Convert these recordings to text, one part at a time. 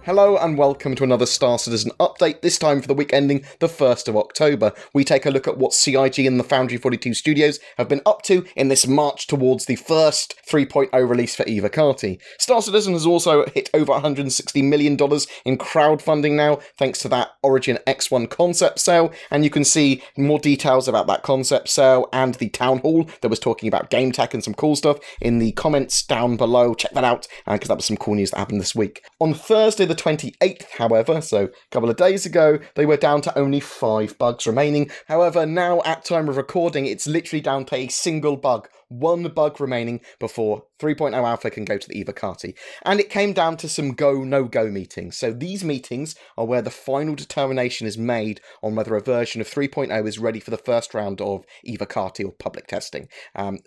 Hello and welcome to another Star Citizen update, this time for the week ending the 1st of October. We take a look at what CIG and the BoredGamer Studios have been up to in this march towards the first 3.0 release for Eva Carti. Star Citizen has also hit over $160 million in crowdfunding now, thanks to that Origin X1 concept sale, and you can see more details about that concept sale and the town hall that was talking about game tech and some cool stuff in the comments down below. Check that out, because that was some cool news that happened this week. On Thursday the 28th, however, so a couple of days ago, they were down to only 5 bugs remaining. However, now at time of recording, it's literally down to a single bug. 1 bug remaining before 3.0 Alpha can go to the Eva Carti. And it came down to some go, no-go meetings. So these meetings are where the final determination is made on whether a version of 3.0 is ready for the first round of Eva Carti or public testing.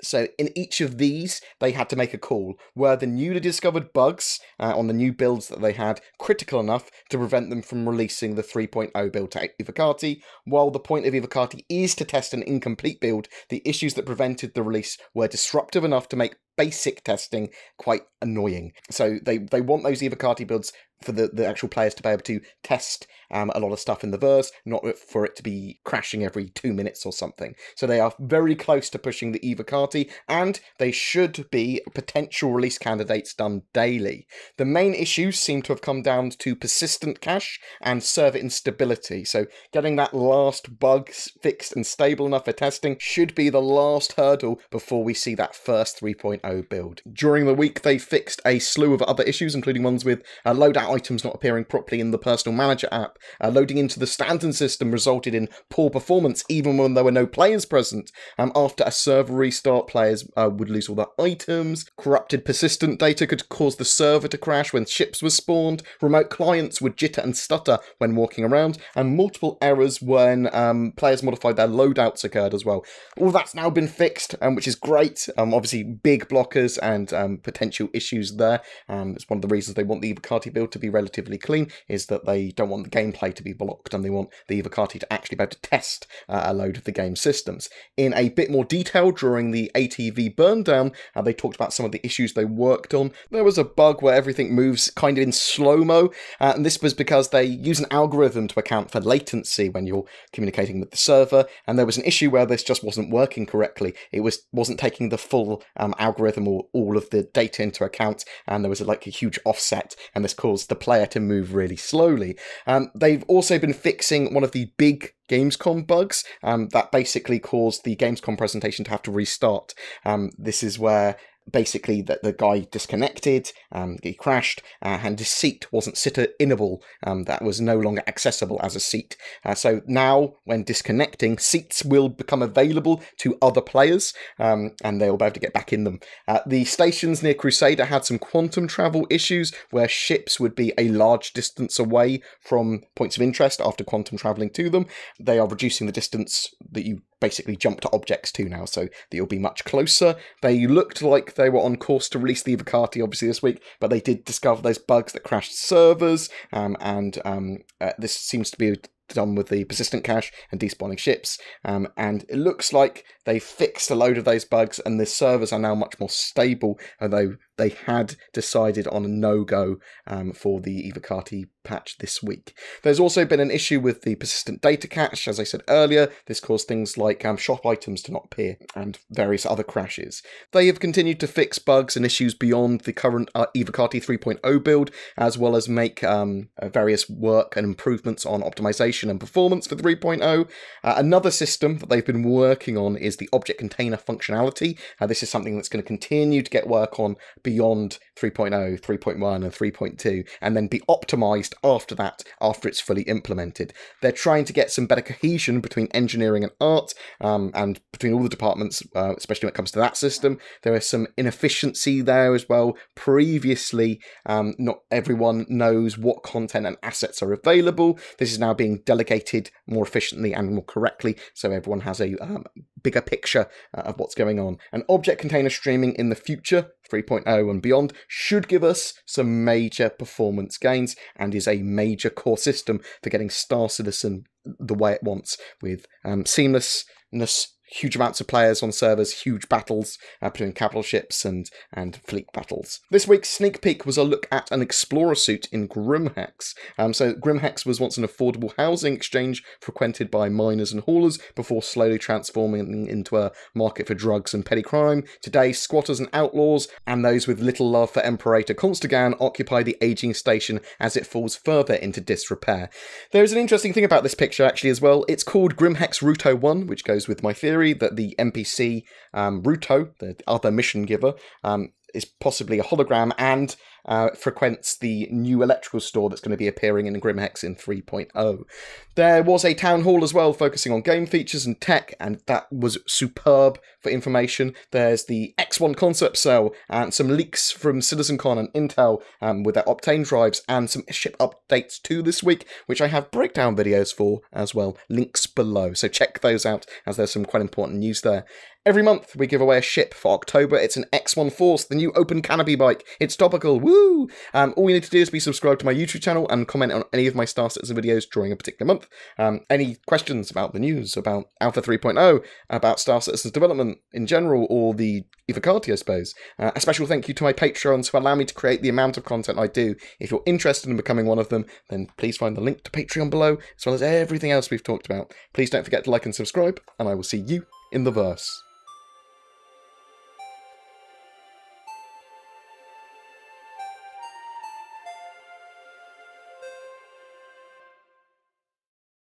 So in each of these, they had to make a call. Were the newly discovered bugs on the new builds that they had critical enough to prevent them from releasing the 3.0 build to Eva Carti? While the point of Eva Carti is to test an incomplete build, the issues that prevented the release were disruptive enough to make basic testing quite annoying. So they want those Eva Carti builds for the actual players to be able to test a lot of stuff in the verse, not for it to be crashing every 2 minutes or something. So they are very close to pushing the Eva Carti, and they should be potential release candidates done daily. The main issues seem to have come down to persistent cache and server instability. So getting that last bug fixed and stable enough for testing should be the last hurdle before we see that first 3.0 build. During the week, they fixed a slew of other issues, including ones with loadout items not appearing properly in the personal manager app. Loading into the Stanton system resulted in poor performance even when there were no players present. After a server restart, players would lose all their items. Corrupted persistent data could cause the server to crash when ships were spawned. Remote clients would jitter and stutter when walking around, and multiple errors when players modified their loadouts occurred as well. All that's now been fixed, which is great. Obviously big blockers and potential issues there. It's one of the reasons they want the Eva Carti build to be relatively clean, is that they don't want the gameplay to be blocked, and they want the Eva Carti to actually be able to test a load of the game systems. In a bit more detail during the ATV burn down, they talked about some of the issues they worked on. There was a bug where everything moves kind of in slow-mo, and this was because they use an algorithm to account for latency when you're communicating with the server, and there was an issue where this just wasn't working correctly. It wasn't taking the full algorithm or all of the data into account, and there was a huge offset, and this caused the player to move really slowly. They've also been fixing one of the big Gamescom bugs that basically caused the Gamescom presentation to have to restart. This is where basically the guy disconnected, he crashed, and his seat wasn't sitter-inable. That was no longer accessible as a seat. So now, when disconnecting, seats will become available to other players, and they'll be able to get back in them. The stations near Crusader had some quantum travel issues, where ships would be a large distance away from points of interest after quantum travelling to them. They are reducing the distance that you basically jump to objects to now, so that you'll be much closer. They looked like they were on course to release the Eva Carti obviously this week, but they did discover those bugs that crashed servers, and this seems to be done with the persistent cache and despawning ships, and it looks like they fixed a load of those bugs and the servers are now much more stable, although they had decided on a no-go for the Eva Carti patch this week. There's also been an issue with the persistent data cache. As I said earlier, this caused things like shop items to not appear and various other crashes. They have continued to fix bugs and issues beyond the current Eva Carti 3.0 build, as well as make various work and improvements on optimization and performance for 3.0. Another system that they've been working on is the object container functionality. This is something that's going to continue to get work on beyond 3.0, 3.1 and 3.2, and then be optimized after that, after it's fully implemented. They're trying to get some better cohesion between engineering and art, and between all the departments, especially when it comes to that system. There is some inefficiency there as well. Previously, not everyone knows what content and assets are available. This is now being delegated more efficiently and more correctly, so everyone has a bigger picture of what's going on. And object container streaming in the future, 3.0 and beyond, should give us some major performance gains and is a major core system for getting Star Citizen the way it wants, with seamlessness, huge amounts of players on servers, huge battles between capital ships and fleet battles. This week's sneak peek was a look at an explorer suit in Grimhex. So Grimhex was once an affordable housing exchange frequented by miners and haulers before slowly transforming into a market for drugs and petty crime. Today, squatters and outlaws, and those with little love for Imperator Constagan, occupy the ageing station as it falls further into disrepair. There is an interesting thing about this picture actually as well. It's called Grimhex Ruto 1, which goes with my theory that the NPC Ruto, the other mission giver, is possibly a hologram and frequents the new electrical store that's going to be appearing in Grimhex in 3.0. There was a town hall as well focusing on game features and tech, and that was superb for information. There's the X1 concept cell and some leaks from CitizenCon and Intel with their Optane drives, and some ship updates too this week, which I have breakdown videos for as well, links below, so check those out as there's some quite important news there. Every month we give away a ship. For October it's an X1 Force, the new open canopy bike. It's topical, woo! All you need to do is be subscribed to my YouTube channel and comment on any of my Star Citizen videos during a particular month. Any questions about the news, about Alpha 3.0, about Star Citizen's development in general, or the Ivocati, I suppose. A special thank you to my Patreons who allow me to create the amount of content I do. If you're interested in becoming one of them, then please find the link to Patreon below, as well as everything else we've talked about. Please don't forget to like and subscribe, and I will see you in the verse.